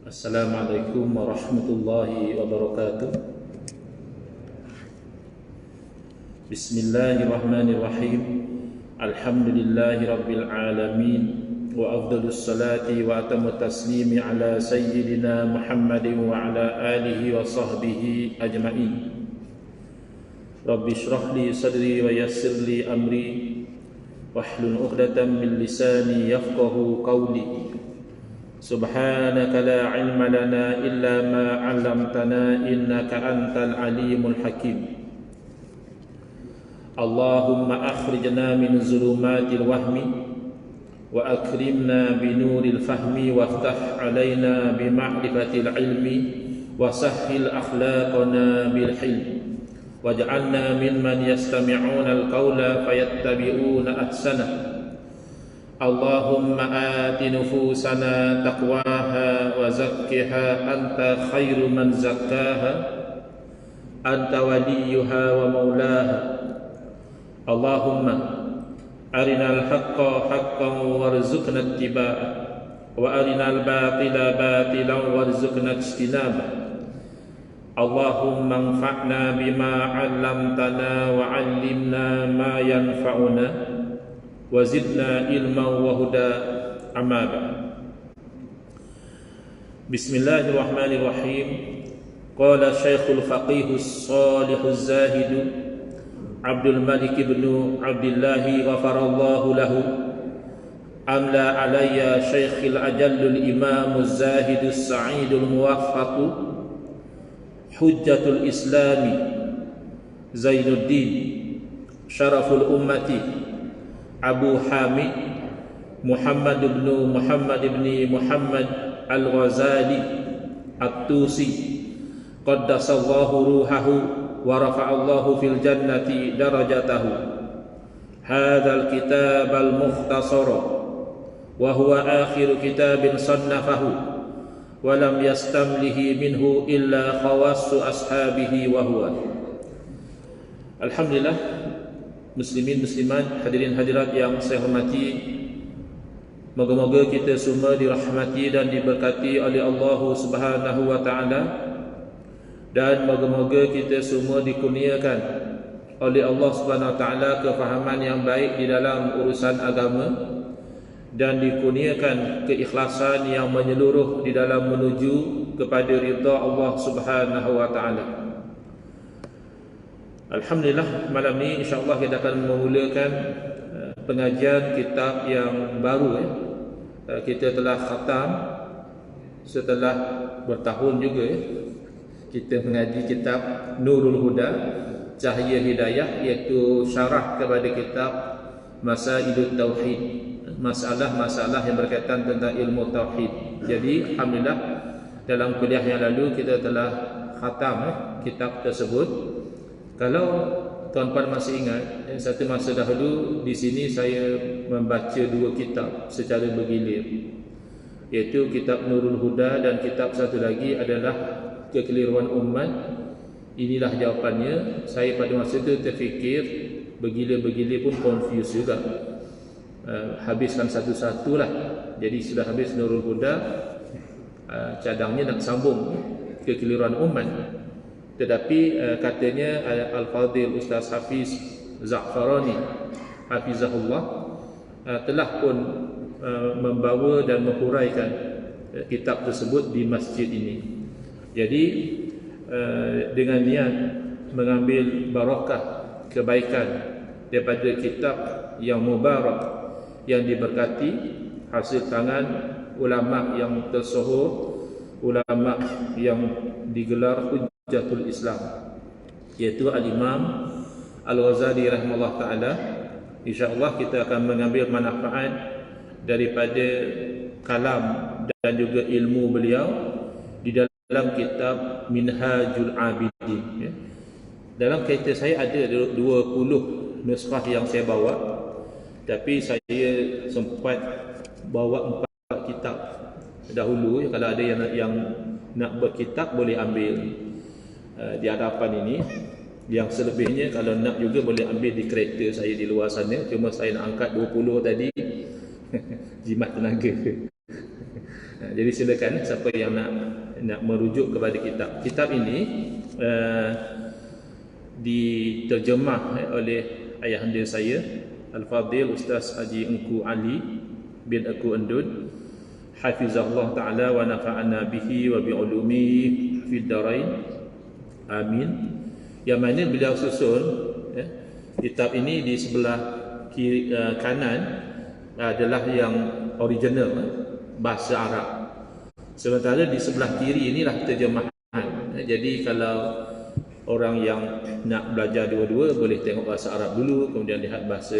Assalamualaikum warahmatullahi wabarakatuh. Bismillahirrahmanirrahim. Alhamdulillahi rabbil alamin. Wa afdalus salati wa atamut taslimi ala sayyidina Muhammadin wa ala alihi wa sahbihi ajma'in. Rabbi shrah li sadri wa yassir li amri wahlul 'uqdatam min lisani yafqahu qawli. Subhanaka la ilma lana illa ma 'allamtana innaka antal alimul hakim. Allahumma akhrijna min zulumatil wahmi wa akrimna bi nuril fahmi waftah 'alaina bi ma'rifatil ilmi wa sahhil akhlaqana bil hilm waj'alna mimman yastami'una al-qawla fayattabi'una ahsana. Allahumma ati nufusana taqwaha wa zakkiha anta khairu man zakkaha anta waliyuha wa maulaha. Allahumma arinal haqqa haqqan warzuqna ittiba'ah wa arinal batila batilan warzuqna ijtinabah. Allahumma anfa'na bima 'allamtana wa 'allimna ma yanfa'una wa zidna ilman wa huda, amma ba'd. Bismillahirrahmanirrahim. Qala Syekhul Faqih As-Salih Az-Zahid Abdul Malik ibn Abdullah ghafarallahu lahu, amla alayya Syekhil Ajallul Imam Az-Zahid As-Sa'idul Muwaffaq Hujjatul Islami Zainuddin Syaraful Ummati Abu Hamid Muhammad ibn Muhammad Al-Ghazali At-Tusi qaddasallahu ruhahu wa rafa'allahu fil jannati darajatahu. Hadzal kitab al-mukhtasar wa huwa akhir kitabin sannafahu wa lam yastamlihi minhu illa khawassu ashabihi wa huwa. Alhamdulillah, muslimin muslimat, hadirin hadirat yang saya hormati, moga-moga kita semua dirahmati dan diberkati oleh Allah Subhanahu wa taala, dan moga-moga kita semua dikurniakan oleh Allah Subhanahu wa taala kefahaman yang baik di dalam urusan agama dan dikurniakan keikhlasan yang menyeluruh di dalam menuju kepada ridha Allah Subhanahu wa taala. Alhamdulillah, malam ni insya-Allah kita akan memulakan pengajian kitab yang baru. Kita telah khatam setelah bertahun juga kita mengaji kitab Nurul Huda, Cahaya Hidayah, iaitu syarah kepada kitab Masailut Tauhid, masalah-masalah yang berkaitan tentang ilmu tauhid. Jadi alhamdulillah, dalam kuliah yang lalu kita telah khatam kitab tersebut. Kalau tuan-tuan masih ingat, satu masa dahulu di sini saya membaca dua kitab secara bergilir, iaitu kitab Nurul Huda dan kitab satu lagi adalah Kekeliruan Umat. Inilah jawapannya. Saya pada masa itu terfikir bergilir-bergilir pun confuse juga. Habiskan satu-satulah. Jadi sudah habis Nurul Huda, cadangnya nak sambung Kekeliruan Umat. Tetapi katanya Al-Fadhil Ustaz Hafiz Za'farani hafizahullah telah pun membawa dan menghuraikan kitab tersebut di masjid ini. Jadi dengan niat mengambil barakah kebaikan daripada kitab yang mubarak, yang diberkati, hasil tangan ulama yang tersohor, ulama yang digelar Hujjatul Islam, iaitu Al-Imam Al-Ghazali rahimahullah ta'ala. InsyaAllah kita akan mengambil manfaat daripada kalam dan juga ilmu beliau di dalam kitab Minhajul Abidin. Dalam kereta saya ada 20 nuskah yang saya bawa, tapi saya sempat bawa 4 kitab dahulu. Kalau ada yang nak berkitab boleh ambil di hadapan ini. Yang selebihnya kalau nak juga boleh ambil di kereta saya di luar sana. Cuma saya nak angkat 20 tadi jimat tenaga. Jadi silakan siapa yang nak merujuk kepada kitab ini diterjemah oleh ayahanda saya Al-Fadhil Ustaz Haji Engku Ali bin Engku Endun, hafizahullah taala wa nafa'ana bihi wa bi ulumihi fid darain amin. Yang mana beliau susun kitab ini di sebelah kiri, kanan adalah yang original bahasa Arab, sementara di sebelah kiri inilah terjemahan. Jadi kalau orang yang nak belajar dua-dua boleh tengok bahasa Arab dulu, kemudian lihat bahasa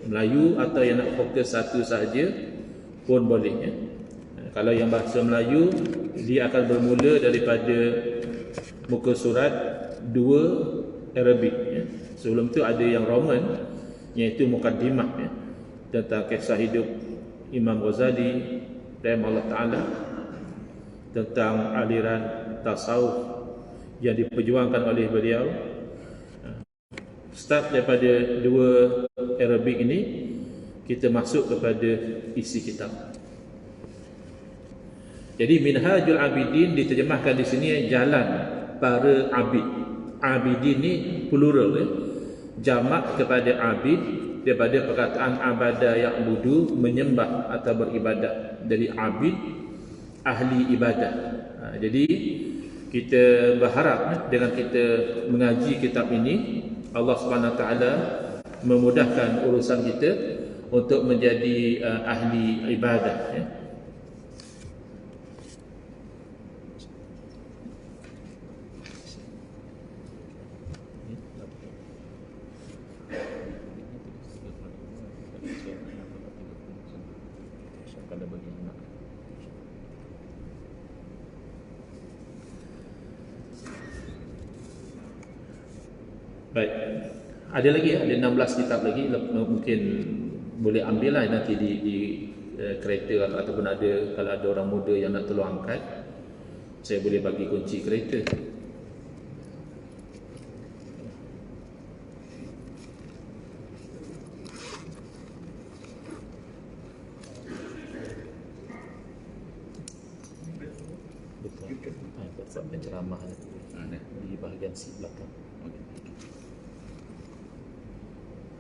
Melayu, atau yang nak fokus satu sahaja pun boleh ya. Kalau yang bahasa Melayu, dia akan bermula daripada muka surat 2 Arabic ya. Sebelum tu ada yang Roman, iaitu Muqaddimah ya, tentang kisah hidup Imam Ghazali rahimahullah taala, tentang aliran tasawuf yang diperjuangkan oleh beliau. Start daripada 2 Arabic ini, kita masuk kepada isi kitab. Jadi Minhajul Abidin diterjemahkan di sini jalan para abid. Abidin ni plural ya. Jamak kepada abid daripada perkataan abada ya'budu, menyembah atau beribadat. Dari abid, ahli ibadah. Jadi kita berharap dengan kita mengaji kitab ini, Allah Subhanahu Wa Taala memudahkan urusan kita untuk menjadi ahli ibadah ya. Baik, ada lagi ya, ada 16 kitab lagi, mungkin boleh ambil lah nanti di kereta, ataupun ada, kalau ada orang muda yang nak tolong angkat, saya boleh bagi kunci kereta. Betul. Buat penceramah di bahagian seat belakang.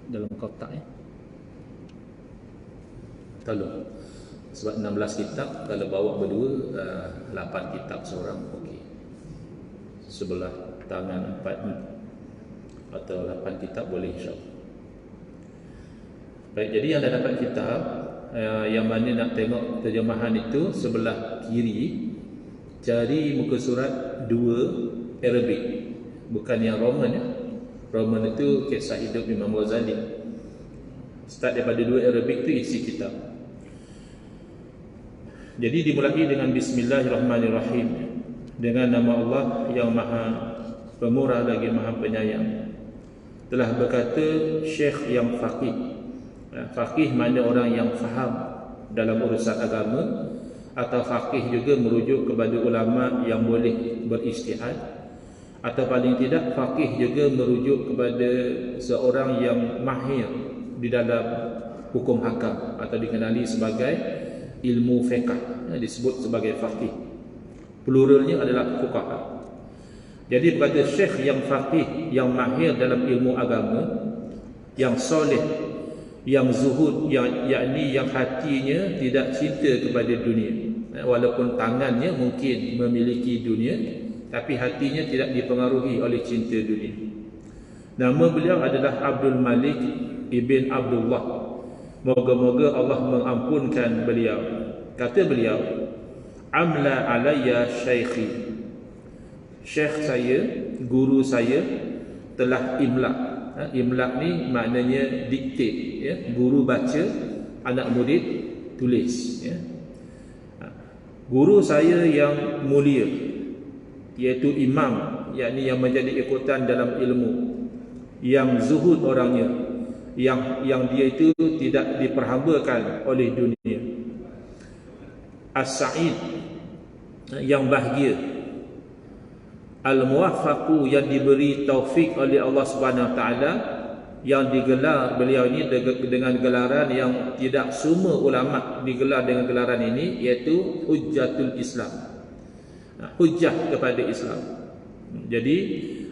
Dalam kotak ya. Tolong. Sebab 16 kitab, kalau bawa berdua 8 kitab seorang okey. Sebelah tangan 4 atau 8 kitab boleh insya-Allah. Baik, jadi yang dah dapat kitab yang mana nak tengok terjemahan itu sebelah kiri, cari muka surat 2 Arabic, bukan yang Roman ya. Roman itu kisah hidup Imam Ghazali. Start daripada 2 Arabic itu isi kitab. Jadi dimulai dengan Bismillahirrahmanirrahim, dengan nama Allah yang Maha Pemurah lagi Maha Penyayang. Telah berkata Syekh yang faqih. Faqih makna orang yang faham dalam urusan agama, atau faqih juga merujuk kepada ulama yang boleh beristihad, atau paling tidak faqih juga merujuk kepada seorang yang mahir di dalam hukum hakam, atau dikenali sebagai ilmu fiqh, disebut sebagai faqih. Pluralnya adalah fuqaha. Jadi berkata syekh yang faqih, yang mahir dalam ilmu agama, yang soleh, yang zuhud, yakni yang hatinya tidak cinta kepada dunia. Walaupun tangannya mungkin memiliki dunia, tapi hatinya tidak dipengaruhi oleh cinta dunia. Nama beliau adalah Abdul Malik ibn Abdullah. Moga-moga Allah mengampunkan beliau. Kata beliau, amla alayya syaikhi. Syekh saya, guru saya telah imla. Imla ni maknanya diktat ya. Guru baca, anak murid tulis ya. Guru saya yang mulia, iaitu imam, yakni yang menjadi ikutan dalam ilmu, yang zuhud orangnya, yang dia itu tidak diperhambakan oleh dunia, as-sa'id, yang bahagia, al-muwaffaqu, yang diberi taufik oleh Allah Subhanahu Wa Taala yang digelar beliau ini dengan gelaran yang tidak semua ulama digelar dengan gelaran ini, iaitu Hujjatul Islam, hujjah kepada Islam. Jadi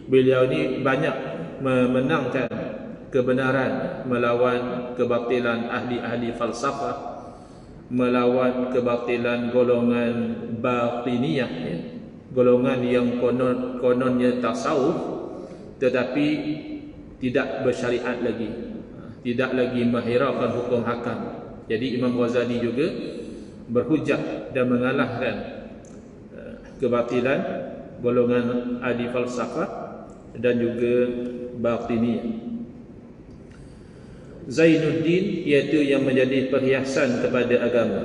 beliau ini banyak memenangkan kebenaran melawan kebatilan ahli-ahli falsafah, melawan kebatilan golongan batiniyah, golongan yang kononnya tasawuf tetapi tidak bersyariat lagi, tidak lagi menghiraukan hukum hakam. Jadi Imam Ghazali juga berhujjah dan mengalahkan kebatilan golongan ahli falsafah dan juga batiniyah. Zainuddin, iaitu yang menjadi perhiasan kepada agama.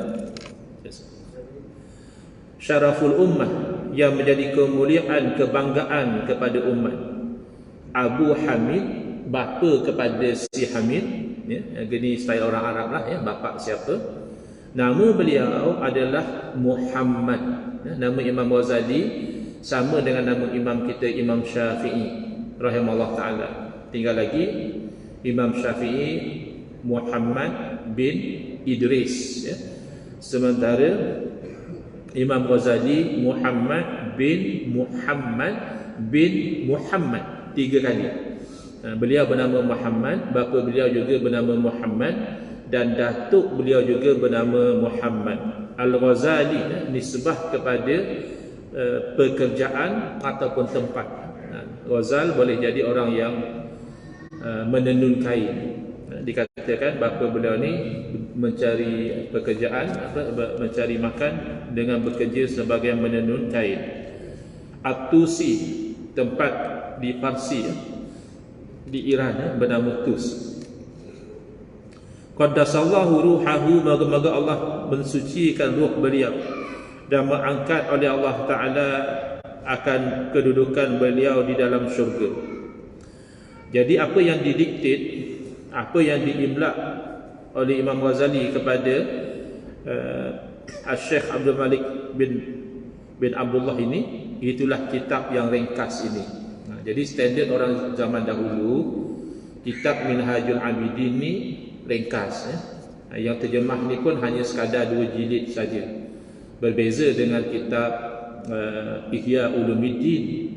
Syaraful ummah, yang menjadi kemuliaan, kebanggaan kepada umat. Abu Hamid, bapa kepada si Hamid, ya, ini style orang Arab lah, ya, bapa siapa. Nama beliau adalah Muhammad. Nama Imam Ghazali sama dengan nama imam kita, Imam Syafi'i rahimahullah ta'ala. Tinggal lagi Imam Syafi'i Muhammad bin Idris, ya. Sementara Imam Ghazali Muhammad bin Muhammad bin Muhammad, 3 kali. Beliau bernama Muhammad, bapa beliau juga bernama Muhammad, dan datuk beliau juga bernama Muhammad. Al-Ghazali nisbah kepada pekerjaan ataupun tempat. Ghazal boleh jadi orang yang menenun kain. Dikatakan bapa beliau ni mencari pekerjaan, mencari makan dengan bekerja sebagai menenun kain. At-Tusi, tempat di Parsi, di Iran, bernama Tus. Qaddasallahu ruhahu, moga-moga Allah mensucikan ruh beliau dan mengangkat oleh Allah Ta'ala akan kedudukan beliau di dalam syurga. Jadi apa yang didiktit, apa yang diimlak oleh Imam Ghazali kepada Syekh Abdul Malik bin Abdullah ini, itulah kitab yang ringkas ini. Jadi standard orang zaman dahulu, kitab Minhajul Abidin ni ringkas, ya. Yang terjemah ni pun hanya sekadar 2 jilid saja. Berbeza dengan kitab Ihya Ulumuddin,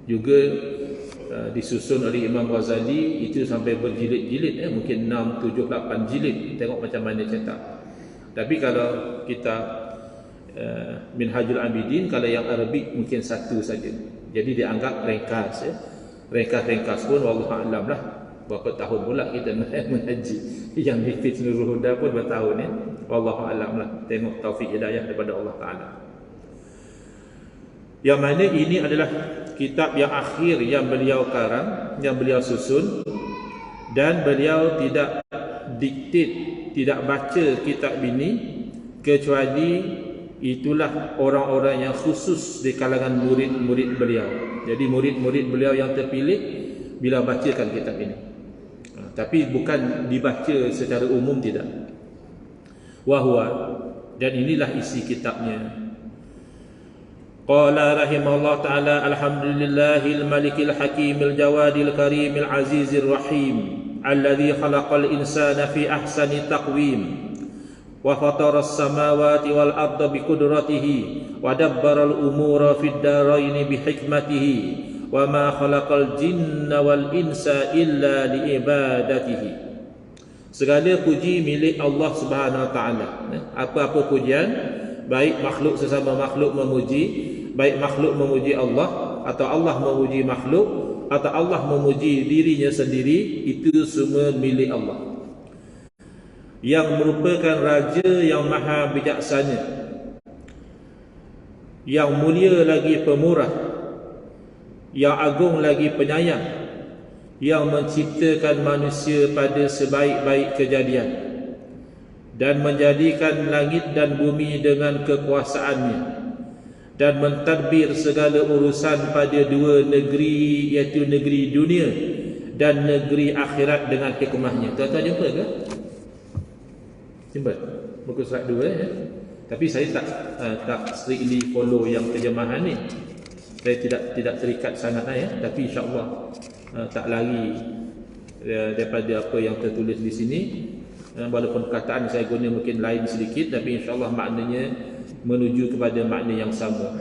juga disusun oleh Imam Ghazali, itu sampai berjilid-jilid, mungkin 6, 7, 8 jilid, tengok macam mana cetak. Tapi kalau kitab Minhajul Abidin, kalau yang Arabik mungkin 1 saja. Jadi dianggap ringkas, ya. Ringkas-ringkas pun wallahu a'lam lah. Berapa tahun pula kita mengaji. Yang di Fitnul Huda pun bertahun, ya. Wallahu a'lam lah. Tengok taufik hidayah daripada Allah Ta'ala. Yang mana ini adalah kitab yang akhir yang beliau karang, yang beliau susun, dan beliau tidak diktit, tidak baca kitab ini kecuali itulah orang-orang yang khusus di kalangan murid-murid beliau. Jadi murid-murid beliau yang terpilih bila bacakan kitab ini. Tapi bukan dibaca secara umum, tidak. Wahwa, dan inilah isi kitabnya. Qala rahimahullah ta'ala, alhamdulillahil malikil hakimil jawadil karimil azizir rahim, alladhi khalaqal insana fi ahsani taqwim, wa fataras samawati wal arda bi qudratihi, wa dabbaral umura fid daraini bi hikmatihi, wa ma khalaqal jinna wal insa illa li ibadatihi. Segala puji milik Allah Subhanahu wa taala. Apa-apa pujian, baik makhluk sesama makhluk memuji, baik makhluk memuji Allah, atau Allah memuji makhluk, atau Allah memuji dirinya sendiri, itu semua milik Allah, yang merupakan Raja yang maha bijaksana, yang mulia lagi pemurah, yang agung lagi penyayang, yang menciptakan manusia pada sebaik-baik kejadian dan menjadikan langit dan bumi dengan kekuasaannya, dan mentadbir segala urusan pada 2 negeri, iaitu negeri dunia dan negeri akhirat dengan hikmahnya. Tuan-tuan jumpa ke? Jumpa buku surat 2, ya. Tapi saya tak strictly follow yang terjemahan ni. Saya tidak terikat sangat, ya. Tapi insya-Allah tak lari daripada apa yang tertulis di sini. Walaupun perkataan saya guna mungkin lain sedikit, tapi insya-Allah maknanya menuju kepada makna yang sama.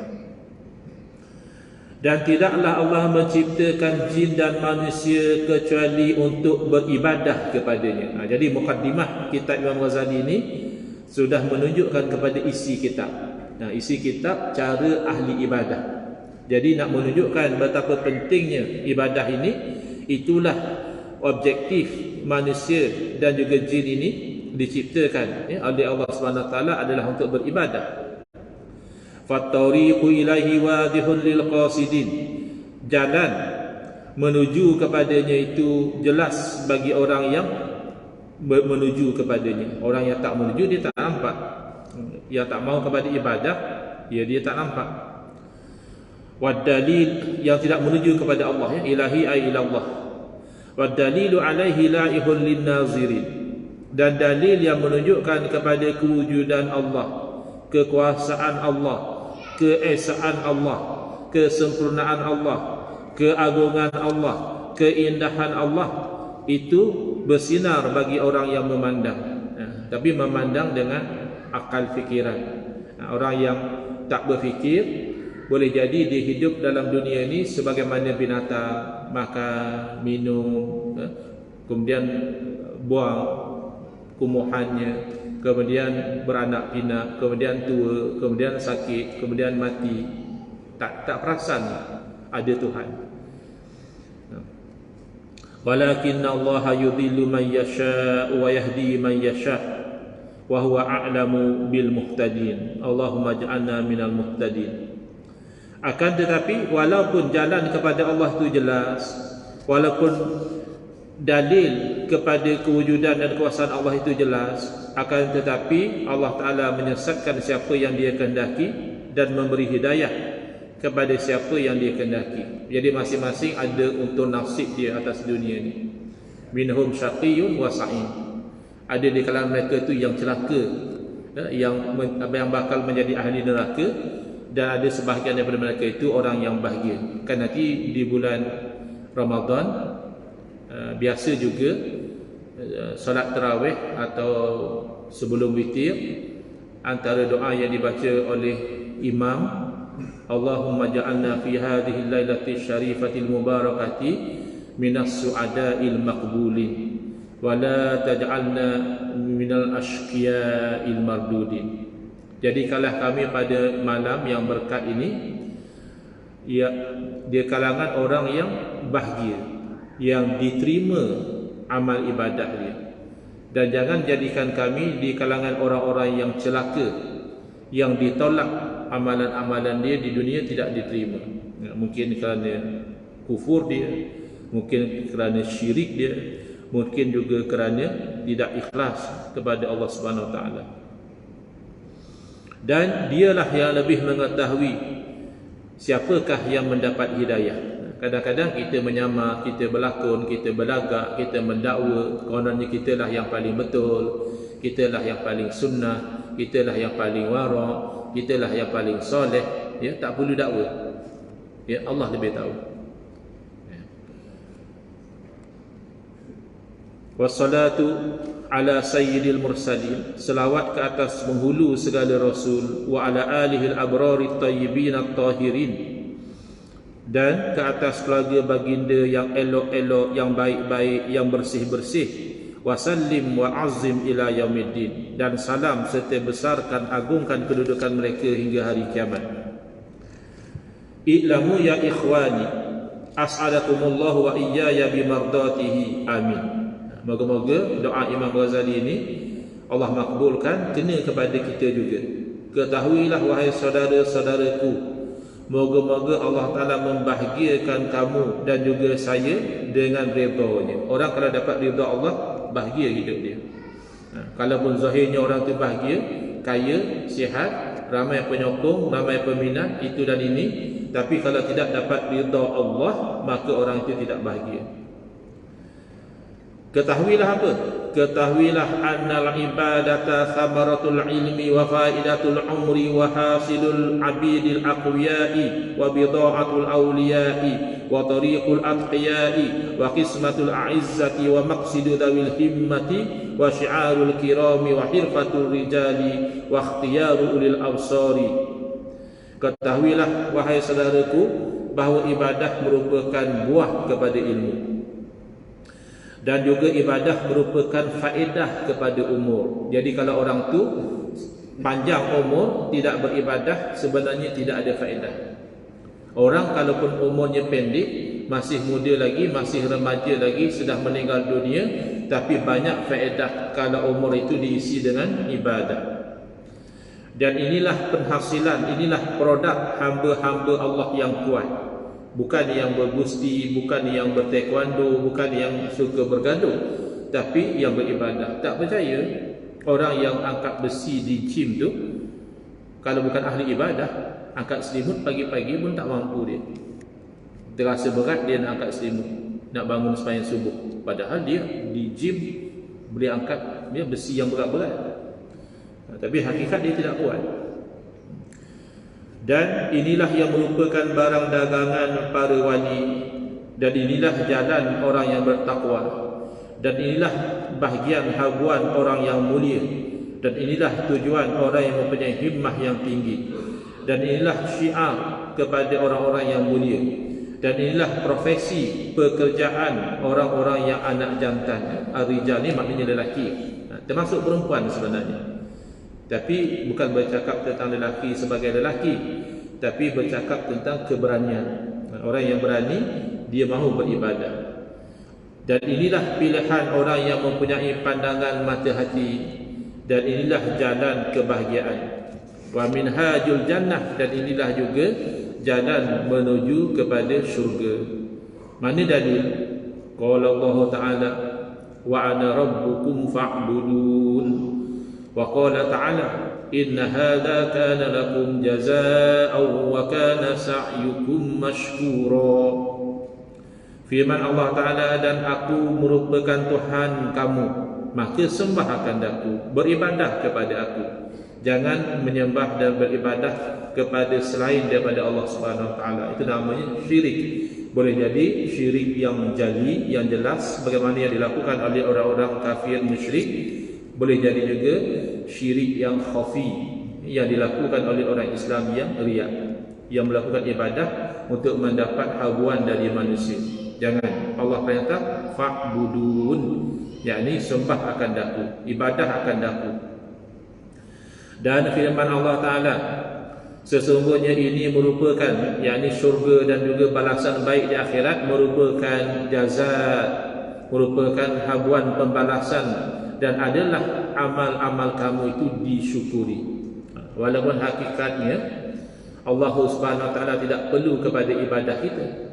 Dan tidaklah Allah menciptakan jin dan manusia kecuali untuk beribadah kepadanya. Jadi mukaddimah kitab Imam Ghazali ini sudah menunjukkan kepada isi kitab. Isi kitab cara ahli ibadah. Jadi nak menunjukkan betapa pentingnya ibadah ini, itulah objektif manusia dan juga jin ini diciptakan oleh Allah Subhanahu Wa Taala adalah untuk beribadah. Fattariqu ilaihi wadihun lil qasidin. Jalan menuju kepadanya itu jelas bagi orang yang menuju kepadanya. Orang yang tak menuju dia tak nampak. Yang tak mau kepada ibadah, dia tak nampak. Wad dalil, yang tidak menuju kepada Allah, ilahi ay ilallah. Wad dalilu alaihi laihun lin nazirin. Dan dalil yang menunjukkan kepada kewujudan Allah, kekuasaan Allah, keesaan Allah, kesempurnaan Allah, keagungan Allah, keindahan Allah, itu bersinar bagi orang yang memandang. Tapi memandang dengan akal fikiran. Orang yang tak berfikir, boleh jadi dia hidup dalam dunia ini sebagaimana binatang, makan, minum, kemudian buang kumuhannya, kemudian beranak pinak, kemudian tua, kemudian sakit, kemudian mati. Tak perasan ada Tuhan. Walakinna Allah yudhillu man yasha' wa yahdi man yasha' wa huwa a'lamu bil muhtadin. Allahumma ij'alna minal muhtadin. Akan tetapi walaupun jalan kepada Allah itu jelas, walaupun dalil kepada kewujudan dan kuasaan Allah itu jelas, akan tetapi Allah Ta'ala menyesatkan siapa yang dia kehendaki dan memberi hidayah kepada siapa yang dia kehendaki. Jadi masing-masing ada untuk nasib dia atas dunia ini. Minhum syaqiyun wa sa'id. Ada di kalangan mereka itu yang celaka, yang bakal menjadi ahli neraka, dan ada sebahagian daripada mereka itu orang yang bahagia. Kan nanti di bulan Ramadan biasa juga solat tarawih atau sebelum witir, antara doa yang dibaca oleh imam, Allahumma ja'alna fi hadhihi al-lailati syarifatil mubarakati minas su'ada'il maqbulin wa la taj'alna minal ashqiya'il mardudin. Jadikanlah kami pada malam yang berkat ini dia kalangan orang yang bahagia, yang diterima amal ibadah dia. Dan jangan jadikan kami di kalangan orang-orang yang celaka, yang ditolak amalan-amalan dia di dunia tidak diterima. Mungkin kerana kufur dia, mungkin kerana syirik dia, mungkin juga kerana tidak ikhlas kepada Allah Subhanahu Wa Taala. Dan dialah yang lebih mengetahui siapakah yang mendapat hidayah. Kadang-kadang kita menyamar, kita berlakon, kita berlagak, kita mendakwa kononnya kita lah yang paling betul, kita lah yang paling sunnah, kita lah yang paling wara', kita lah yang paling soleh. Tak perlu dakwa. Allah lebih tahu. Wassalatu ala sayyidil mursalin. Selawat ke atas penghulu segala rasul, wa ala alihil abrari tayyibin at-tahirin, dan ke atas keluarga baginda yang elok-elok, yang baik-baik, yang bersih-bersih. Wasallim wa azim ila yaumiddin. Dan salam serta besarkan, agungkan kedudukan mereka hingga hari kiamat. I'lamu ya ikhwani as'adakumullah wa iyaya bimardatihi. Amin. Moga-moga doa Imam Ghazali ini Allah makbulkan kena kepada kita juga. Ketahuilah wahai saudara-saudaraku, moga-moga Allah Ta'ala membahagiakan kamu dan juga saya dengan redha-Nya. Orang kalau dapat redha Allah, bahagia hidup dia. Kalaupun zahirnya orang tu bahagia, kaya, sihat, ramai penyokong, ramai peminat, itu dan ini, tapi kalau tidak dapat redha Allah, maka orang itu tidak bahagia. Ketahuilah apa? Ketahuilah annal ibadata thamaratul ilmi wa faidatul umri wa hasilul abidil aqwiyai wa bida'atul awliyai wa tariqul atqiyai wa qismatul a'izzati wa maqsidu dawil himmati wa syi'arul kirami wa hirfatul rijali wa ikhtiyaru ulil absari. Ketahuilah wahai saudaraku bahawa ibadah merupakan buah kepada ilmu, dan juga ibadah merupakan faedah kepada umur. Jadi kalau orang tu panjang umur tidak beribadah, sebenarnya tidak ada faedah. Orang kalaupun umurnya pendek, masih muda lagi, masih remaja lagi, sudah meninggal dunia, tapi banyak faedah kalau umur itu diisi dengan ibadah. Dan inilah penghasilan, inilah produk hamba-hamba Allah yang kuat. Bukan yang bergusti, bukan yang bertaekwondo, bukan yang suka bergaduh, tapi yang beribadah. Tak percaya orang yang angkat besi di gym tu, kalau bukan ahli ibadah, angkat selimut pagi-pagi pun tak mampu dia. Terasa berat dia nak angkat selimut, nak bangun sembahyang subuh. Padahal dia di gym boleh angkat dia besi yang berat-berat, tapi hakikat dia tidak kuat. Dan inilah yang merupakan barang dagangan para wali, dan inilah jalan orang yang bertakwa, dan inilah bahagian habuan orang yang mulia, dan inilah tujuan orang yang mempunyai himmah yang tinggi, dan inilah syiar kepada orang-orang yang mulia, dan inilah profesi pekerjaan orang-orang yang anak jantan. Ar-rijal ni maknanya lelaki, termasuk perempuan sebenarnya. Tapi bukan bercakap tentang lelaki sebagai lelaki, tapi bercakap tentang keberanian. Orang yang berani, dia mahu beribadah. Dan inilah pilihan orang yang mempunyai pandangan mata hati, dan inilah jalan kebahagiaan. Wa minhajul jannah, dan inilah juga jalan menuju kepada syurga. Mana dalil? Qala Allah Ta'ala, wa ana rabbukum fa'budun. Wa qala ta'ala, inna hadha kana lakum jazaa'an wa kana sa'yukum mashkura. Firman Allah Ta'ala, dan aku merupakan Tuhan kamu, maka sembahkan aku, beribadah kepada aku. Jangan menyembah dan beribadah kepada selain daripada Allah Subhanahu Wa Ta'ala. Itu namanya syirik. Boleh jadi syirik yang jali, yang jelas, bagaimana yang dilakukan oleh orang-orang kafir musyrik. Boleh jadi juga syirik yang khafi, yang dilakukan oleh orang Islam yang riya, yang melakukan ibadah untuk mendapat habuan dari manusia. Jangan. Allah perintah fa'budun, yakni sembah akan aku, ibadah akan aku. Dan firman Allah Ta'ala, sesungguhnya ini merupakan, yakni syurga dan juga balasan baik di akhirat, merupakan jazaa, merupakan habuan pembalasan, dan adalah amal-amal kamu itu disyukuri. Walaupun hakikatnya Allah Subhanahu Wa Ta'ala tidak perlu kepada ibadah kita.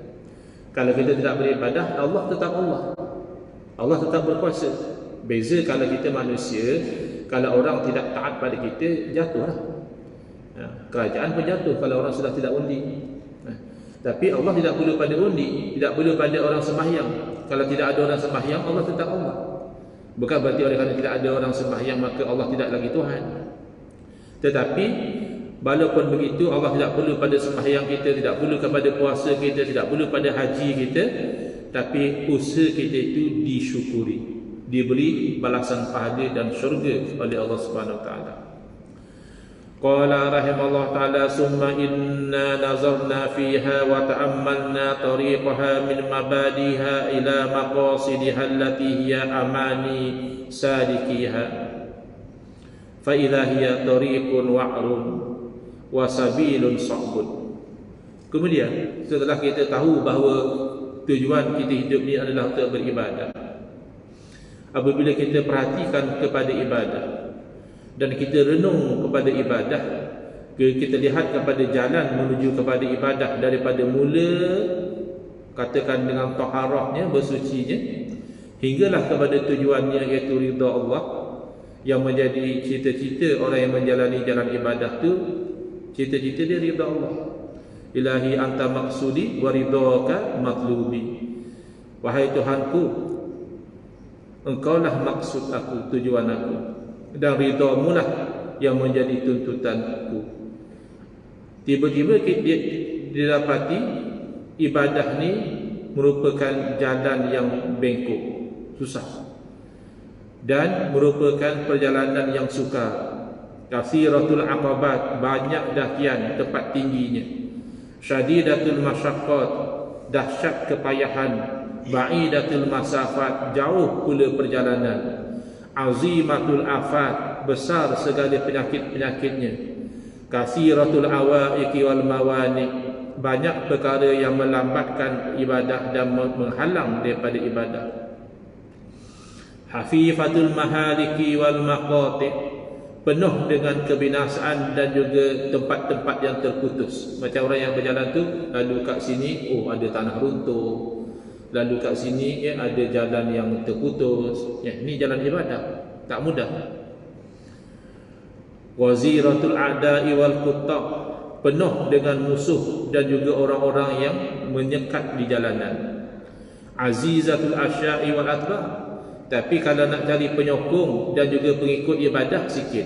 Kalau kita tidak beribadah, Allah tetap Allah. Allah tetap berkuasa. Beza kalau kita manusia, kalau orang tidak taat pada kita, jatuhlah. Kerajaan pun jatuh kalau orang sudah tidak undi. Tapi Allah tidak perlu pada undi, tidak perlu pada orang sembahyang. Kalau tidak ada orang sembahyang, Allah tetap Allah. Bukan berarti oleh kerana tidak ada orang sembahyang maka Allah tidak lagi Tuhan. Tetapi walaupun begitu, Allah tidak perlu pada sembahyang kita, tidak perlu kepada puasa kita, tidak perlu pada haji kita, tapi usaha kita itu disyukuri, diberi balasan pahala dan syurga oleh Allah Subhanahu Wa Ta'ala. Qala rahimallahu ta'ala, summa inna nazarna fiha wa ta'ammalna tariqaha min mabadiha ila maqasidiha allati hiya amani sadikiha, fa idha hiya tariqun wa'run wa sabilun sa'bun. Kemudian setelah kita tahu bahawa tujuan kita hidup ni adalah untuk beribadah, apabila kita perhatikan kepada ibadah dan kita renung kepada ibadah, kita lihat kepada jalan menuju kepada ibadah daripada mula, katakan dengan taharahnya, bersucinya, hinggalah kepada tujuannya, iaitu ridha Allah, yang menjadi cita-cita orang yang menjalani jalan ibadah tu. Cita-cita dia ridha Allah. Ilahi anta maksudi wa ridhaka matlubi. Wahai Tuhanku, engkaulah maksud aku, tujuan aku, dan ridhamu lah yang menjadi tuntutanku. Tiba-tiba didapati ibadah ni merupakan jalan yang bengkok, susah, dan merupakan perjalanan yang sukar. Kasiratul aqabat, banyak dakian tempat tingginya. Syadidatul masyaqqat, dahsyat kepayahan. Ba'idatul masafat, jauh pula perjalanan. Azimatul afat, besar segala penyakit-penyakitnya. Kasiratul awaiqi wal mawani, banyak perkara yang melambatkan ibadah dan menghalang daripada ibadah. Hafifatul mahaliki wal maqati, penuh dengan kebinasaan dan juga tempat-tempat yang terputus. Macam orang yang berjalan tu, lalu kat sini ada tanah runtuh, lalu kat sini ada jalan yang terputus. Ini jalan ibadah, tak mudah. Waziratul a'da'i wal qutta, penuh dengan musuh dan juga orang-orang yang menyekat di jalanan. Azizatul asya'i wal atba', tapi kalau nak cari penyokong dan juga pengikut ibadah sikit,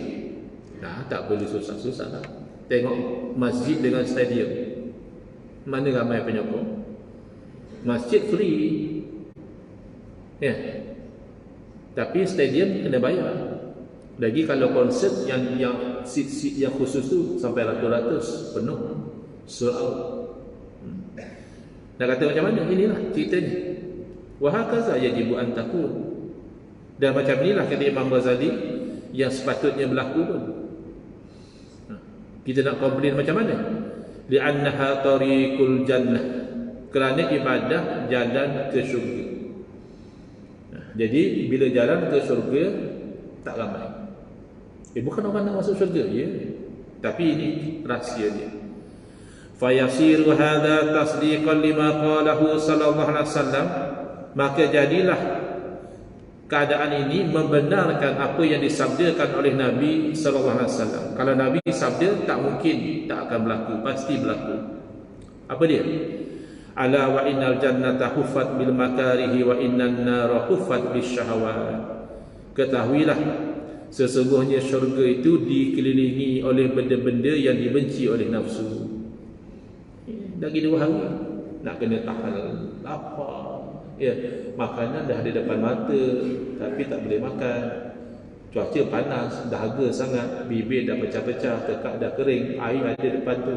tak boleh susah-susah lah. Tengok masjid dengan stadium, mana ramai penyokong. Masjid free, tapi stadium kena bayar. Lagi kalau konsert yang seat yang khusus tu sampai ratus-ratus penuh, sold out. Nak kata macam mana? Inilah ceritanya. Wa hakaza yajibu an takun. Dan macam inilah kata Imam Ghazali yang sepatutnya berlaku pun. Kita nak komplain macam mana? Li'annaha tariqul jannah, kerana ibadah jalan ke syurga. Jadi bila jalan ke syurga tak ramai. Bukan orang nak masuk syurga, tapi ini rahsia dia. Fayasiru hadha tasdiqan lima qalahu sallallahu alaihi wasallam, maka jadilah keadaan ini membenarkan apa yang disabdakan oleh Nabi sallallahu alaihi wasallam. Kalau Nabi sabda, tak mungkin tak akan berlaku, pasti berlaku. Apa dia? Ala wa innal jannata huffat bil makarihi wa innan nara huffat bis syahawat. Ketahuilah, sesungguhnya syurga itu dikelilingi oleh benda-benda yang dibenci oleh nafsu. Lagi 2 hari nak kena tahan lapar, makanan dah ada depan mata tapi tak boleh makan. Cuaca panas, dahaga sangat, bibir dah pecah-pecah, tekak dah kering, air ada depan tu,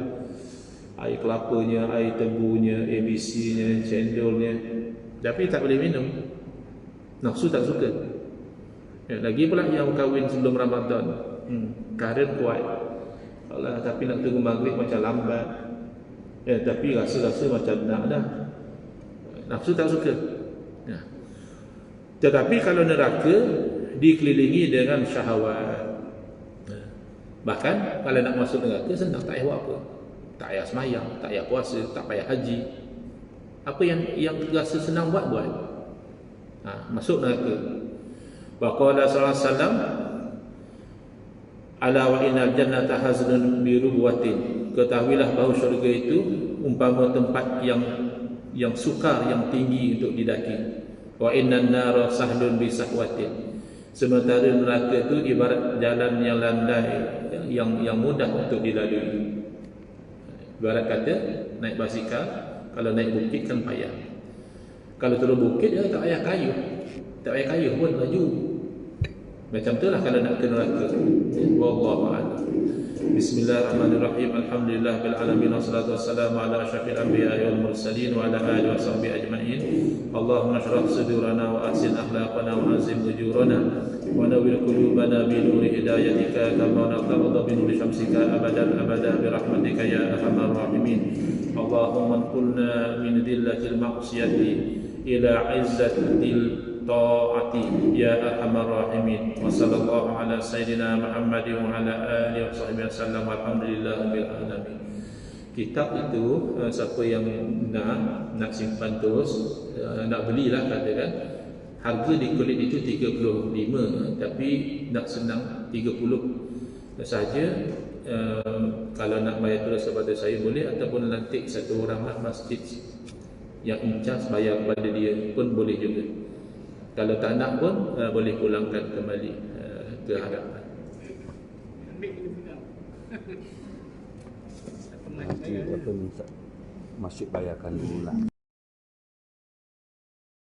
air kelapanya, air tebunya, ABC-nya, cendolnya, tapi tak boleh minum. Nafsu tak suka. Lagi pula yang kahwin sebelum Ramadan, karen kuat, tapi nak tunggu maghrib macam lambat, tapi rasa-rasa macam nak dah. Nafsu tak suka. Tetapi kalau neraka dikelilingi dengan syahwat, bahkan kalau nak masuk neraka senang, tak payah buat apa, tak payah semayang, tak payah puasa, tak payah haji. Apa yang rasa senang buat, masuk neraka. Waqala sallallahu alaihi wasallam, ala wa innal jannata hazlun bi rubwatin, ketahuilah bahawa syurga itu umpama tempat yang sukar, yang tinggi untuk didaki. Wa innan nara sahlun bi sahwatin, sementara neraka itu ibarat jalan yang landai, yang mudah untuk dilalui. Ibarat kata naik basikal, kalau naik bukit kan payah. Kalau turun bukit tak payah kayu pun laju. Macam itulah kalau nak ke neraka. Wallahu a'lam. Bismillahirrahmanirrahim. Alhamdulillah bil alamin, wassalatu wassalamu ala asyrafil anbiya'i wal mursalin wa ala alihi wa sahbihi ajma'in. Allahumma shrah sudurana wa ahsin akhlaqana wa azim ujurana wa nawwir qulubana bi nuri hidayatika kama naqtadha bi nuri syamsika abadan abada bi rahmatika ya arhamar rahimin. Allahumma qulna min dillatil ma'siyati ila izzatil taati ya arhamar rahimin. Wa sallallahu ala sayyidina Muhammadin wa ala alihi wa sahbihi wasallam. Alhamdulillahil alamin. Kitab itu siapa yang nak simpan terus, nak belilah katakan, harga di kulit itu 35, tapi nak senang 30 saja. Kalau nak bayar terus kepada saya boleh, ataupun lantik satu orang masjid yang incas bayar kepada dia pun boleh juga. Kalau tak nak pun boleh pulangkan kembali ke hadapan. Nanti apa ni masjid bayarkan dulu lah.